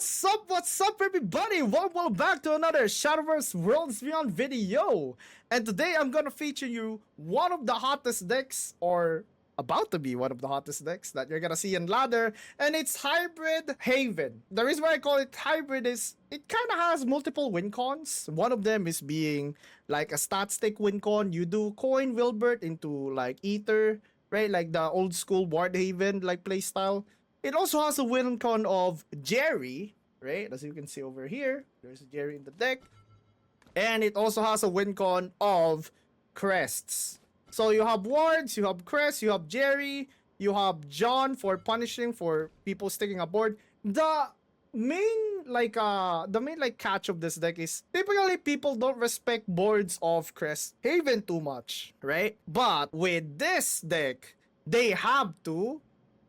What's up, everybody? Welcome back to another Shadowverse Worlds Beyond video. And today I'm gonna feature you one of the hottest decks, or about to be one of the hottest decks that you're gonna see in ladder, and it's Hybrid Haven. The reason why I call it hybrid is it kind of has multiple win cons. One of them is being like a stat stick win con. You do coin Wilbert into like Ether, right? Like the old school Ward Haven like playstyle. It also has a win con of Jerry, right? As you can see over here, there's Jerry in the deck. And it also has a win con of Crests. So you have Wards, you have Crest, you have Jerry, you have John for punishing for people sticking a board. The main catch of this deck is typically people don't respect boards of Crest Haven too much, right? But with this deck, they have to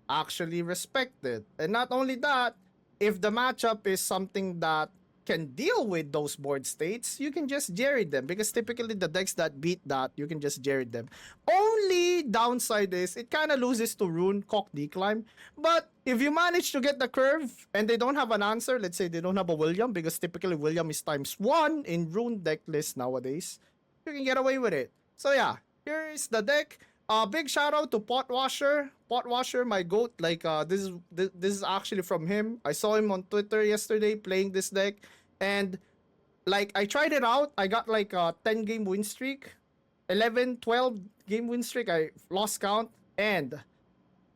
actually respect it. And not only that, if the matchup is something that can deal with those board states, you can just Jerry them, because typically the decks that beat that, you can just Jerry them. Only downside is it kind of loses to Rune, Cock, Declimb. But if you manage to get the curve and they don't have an answer, let's say they don't have a William, because typically William is ×1 in Rune deck list nowadays, you can get away with it. So yeah, here is the deck. Big shout out to Potwasher. Potwasher, my goat. Like this is actually from him. I saw him on Twitter yesterday playing this deck, and like I tried it out. I got like a 10 game win streak, 11, 12 game win streak. I lost count, and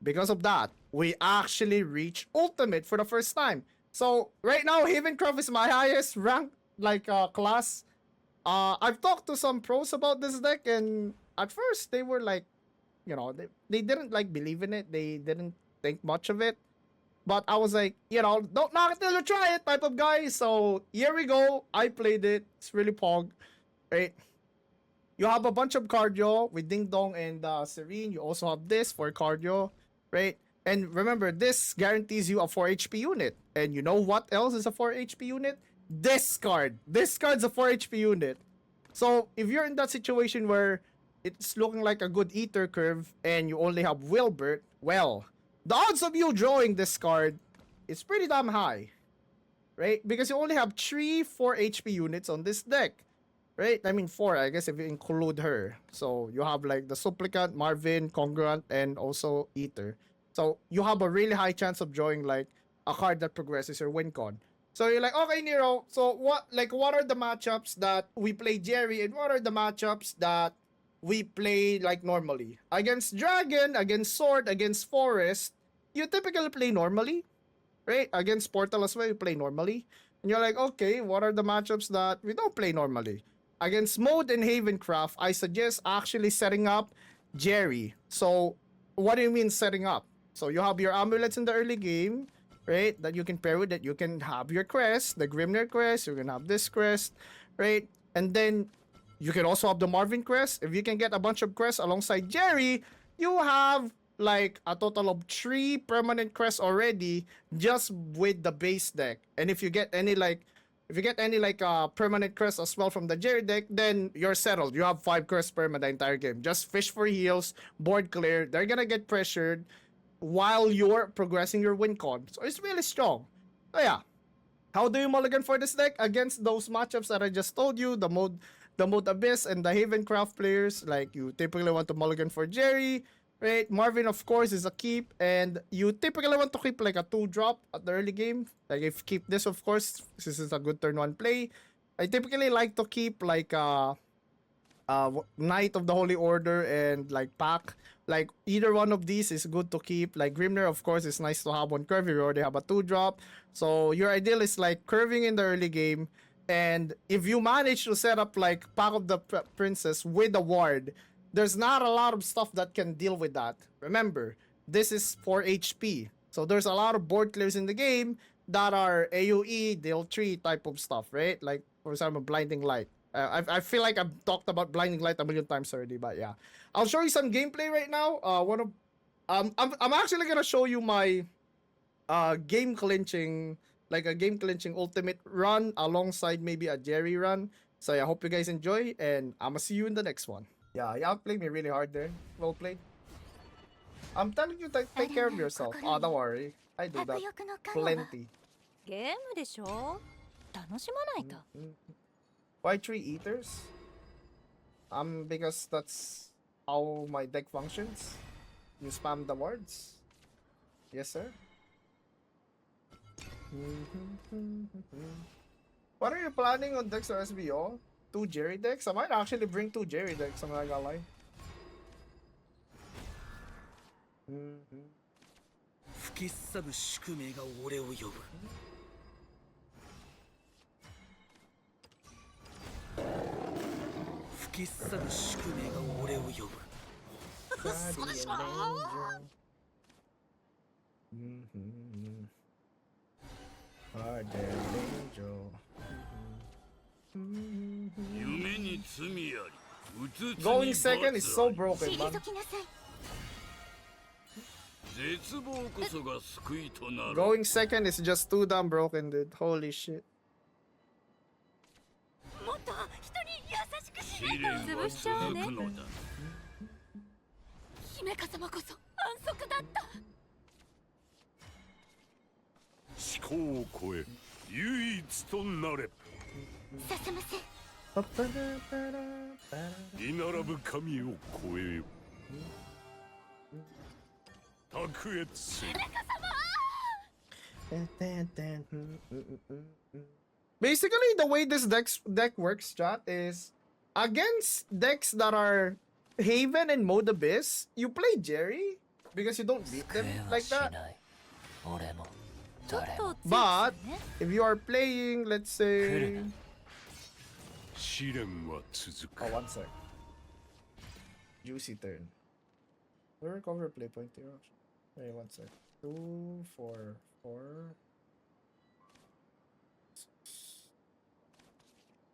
because of that, we actually reached ultimate for the first time. So right now, Havencraft is my highest rank class. I've talked to some pros about this deck, and at first they were like, they didn't like believe in it. They didn't think much of it. But I was like, don't knock it till you try it type of guy. So here we go. I played it. It's really pog, right? You have a bunch of cardio with Ding Dong and Serene. You also have this for cardio, right? And remember, this guarantees you a 4 HP unit. And you know what else is a 4 HP unit? This card. This card's a 4 HP unit. So if you're in that situation where it's looking like a good Ether curve and you only have Wilbert, well, the odds of you drawing this card is pretty damn high, right? Because you only have 3 4 HP units on this deck, right? I mean 4, I guess, if you include her. So you have like the Supplicant, Marvin, Congruent, and also Ether. So you have a really high chance of drawing like a card that progresses your win con. So you're like, okay, Nero, so what are the matchups that we play Jerry, and what are the matchups that we play like normally? Against Dragon, against Sword, against Forest, you typically play normally, right? Against Portal as well, you play normally. And you're like, okay, what are the matchups that we don't play normally? Against Mode and Havencraft, I suggest actually setting up Jerry. So what do you mean setting up? So you have your amulets in the early game, right? That you can pair with it. You can have your crest, the Grimnir crest. You can have this crest, right? And then you can also have the Marvin crest. If you can get a bunch of crests alongside Jerry, you have like a total of 3 permanent crests already just with the base deck. And if you get any permanent crests as well from the Jerry deck, then you're settled. You have 5 crests perma the entire game. Just fish for heals, board clear. They're gonna get pressured while you're progressing your win con. So it's really strong. So yeah. How do you mulligan for this deck? Against those matchups that I just told you, the Mode Abyss and the Havencraft players, like you typically want to mulligan for Jerry, right? Marvin, of course, is a keep, and you typically want to keep like a 2-drop at the early game. Like if keep this, of course, this is a good turn 1 play. I typically like to keep like Knight of the Holy Order and like Pack. Like either one of these is good to keep. Like Grimnir, of course, is nice to have on curve. You already have a 2-drop. So your ideal is like curving in the early game. And if you manage to set up like Pack of the Princess with a ward, there's not a lot of stuff that can deal with that. Remember, this is 4 HP. So there's a lot of board clears in the game that are AoE, deal 3 type of stuff, right? Like, for example, Blinding Light. I feel like I've talked about Blinding Light a million times already, but yeah. I'll show you some gameplay right now. I'm actually gonna show you my game clinching ultimate run alongside maybe a Jerry run. So yeah, I hope you guys enjoy, and I'ma see you in the next one. Yeah, you outplayed me really hard there. Well played. I'm telling you, take care of yourself. Oh, don't worry. I do that plenty. ゲームでしょ。楽しまないと。Why 3 eaters? Because that's how my deck functions. You spam the words. Yes, sir. What are you planning on decks or SBO? 2 Jerry decks? I might actually bring 2 Jerry decks, I'm not gonna lie. 吹きすさぶ宿命が俺を呼ぶ。吹きすさぶ宿命が俺を呼ぶ。嘘でしょ。夢に罪あり。Going second is so broken, man. 絶望こそが救いとなる。 Going second is just too damn broken, dude. Holy shit. もっと人に優しくし試練は続くのだ。姫風間こそ安息だった。思考を超え唯一となれ。させません。居並ぶ神を超えよ。卓越せ。 Basically, the way this deck works, chat, is against decks that are Haven and Mode Abyss, you play Jerry because you don't beat them like that. But if you are playing, let's say, 試練は続く。 oh, one sec. Juicy turn. We'll recover play point here. Wait, one sec. 2, 4, 4.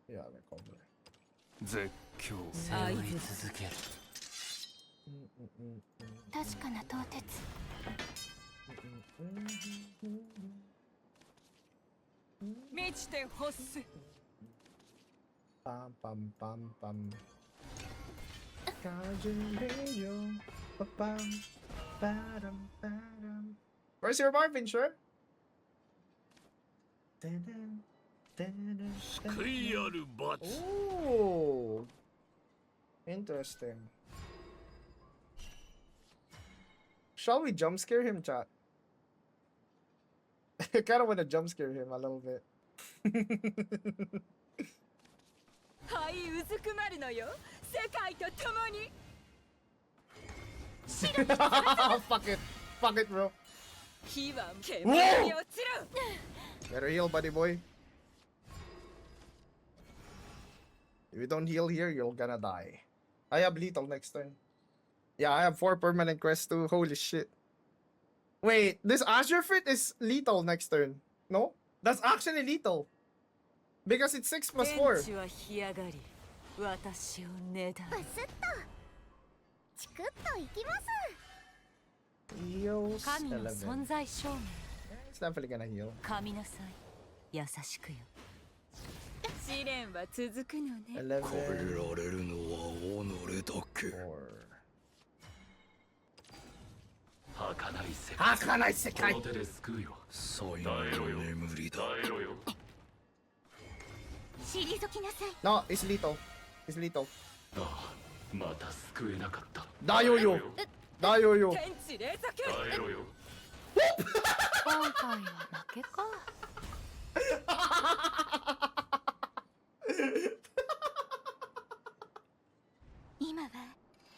Yeah, recover. 絶叫。確かな凍結。満ちて欲す。 Pam pam pam pam. Guardian Radio. Pam padam padam. Where's your Marvin shirt? 救いある罰。 Oh, interesting. Shall we jump scare him, chat? I kind of want to jump scare him a little bit. はいうずくまるのよ。世界と共に。 Fuck it. Fuck it, bro. 火は煙に落ちる。 Better heal, buddy boy. If you don't heal here, you're gonna die. I have lethal next turn. Yeah, I have 4 permanent quests too. Holy shit. Wait, this Azure Fit is lethal next turn. No? That's actually lethal. Because it's 6 plus 4. 天地は干上がり、私をねだる。ブスッと。チクッといきます。 Heals 神の 11. 存在証明。 It's definitely gonna heal. 神なさい。優しくよ。試練は続くのね。 11. 超えられるのは己だけ。 4. 儚い世界。儚い世界。この手で救うよ。最後の眠りだ。 退きなさい。 No, it's lethal. It's lethal. ああ、また救えなかった。 Dayoyo. Dayoyo. 天地霊作。耐えろよ。今回は負けか。今は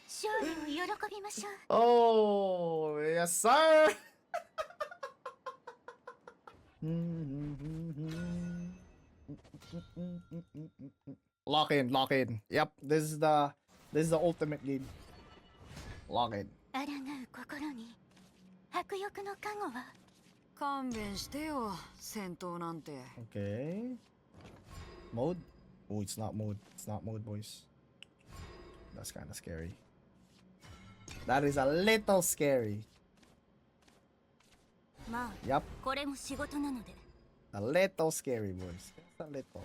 勝利を喜びましょう。 Oh, yes, sir. Lock in, lock in. Yep, this is the ultimate game. Lock in. 抗う心に迫力の加護は。勘弁してよ、戦闘なんて。 Okay. Mode? Oh, it's not mode. It's not mode, boys. That's kind of scary. That is a little scary. まあ、 Yep, これも仕事なので。 a little scary, boys. Just a little.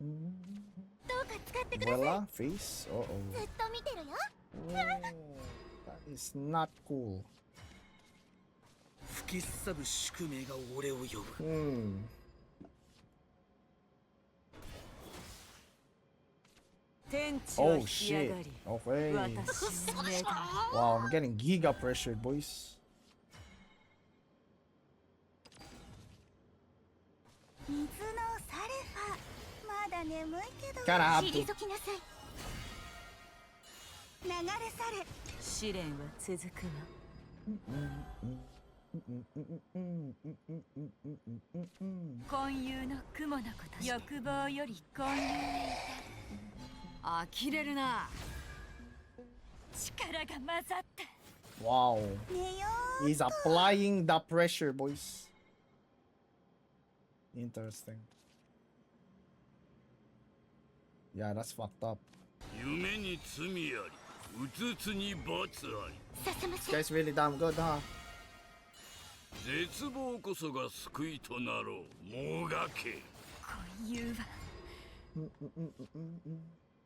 どうか使ってください。 Voila, face. Uh ず oh. っと見てるよ。 Oh, that is not cool. 吹きすさぶ宿命が俺を呼ぶ。 天地は Oh 干上 shit. がり Okay. 私の願い Wow, I'm getting giga pressured, boys. 水のサルファまだ眠いけど Kinda have 退 to. きなさい。流れ去れ。試練は続くわ 今夕の雲のこと欲望より今夕へ呆れるな力が混ざった Wow. 寝よ He's applying the pressure, boys. Interesting. Yeah, that's fucked up. 夢に罪あり、うつつに罰あり。う。させま This せん。 guy's really damn good, huh? 絶望こそが救いとなろう。もがけ。今夕は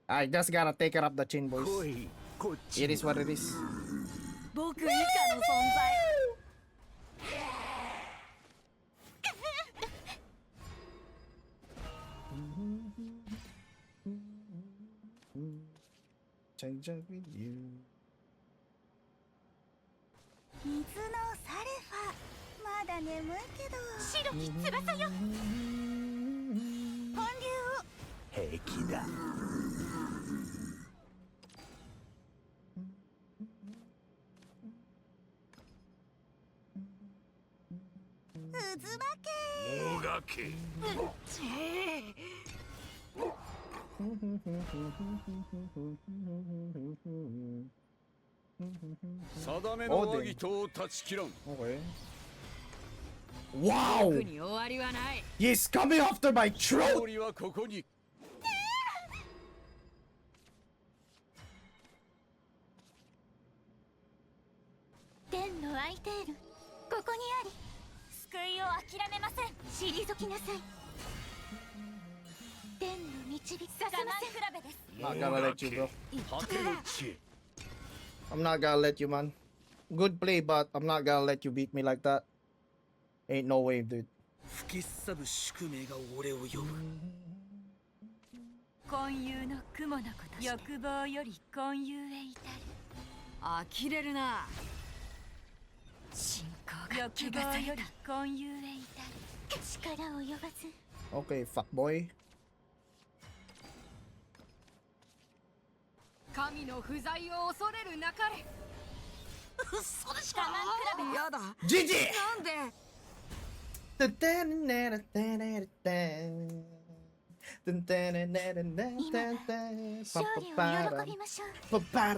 I just gotta take it up the chin, boys. 来い、こっち It is what it is. 僕以下の存在 Change up with you. 水のサルファまだ眠いけど白き翼よ。本流を。平気だ。渦巻け。もがけ。定めの和議とを断ち切らん。 Okay. Wow! 僕に終わりはない He's coming after my throat! 勝利はここに。天のアイテールここにあり。救いを諦めません。退きなさい。天の導きさせません。比べです。 I'm not gonna let you, bro. 果ての地へ。 I'm not gonna let you, man. Good play, but I'm not gonna let you beat me like that. Ain't no way, dude. 吹きすさぶ宿命が俺を呼ぶ。今夕の雲のこと欲望より今夕へ至る呆れるな信仰が欲望より今夕へ至る力及ばず。 Okay, fuckboy. 神の不在を恐れるなかれそれしか。我慢比べ。やだ GG! なんで 勝利を喜びましょう。 Ultimate!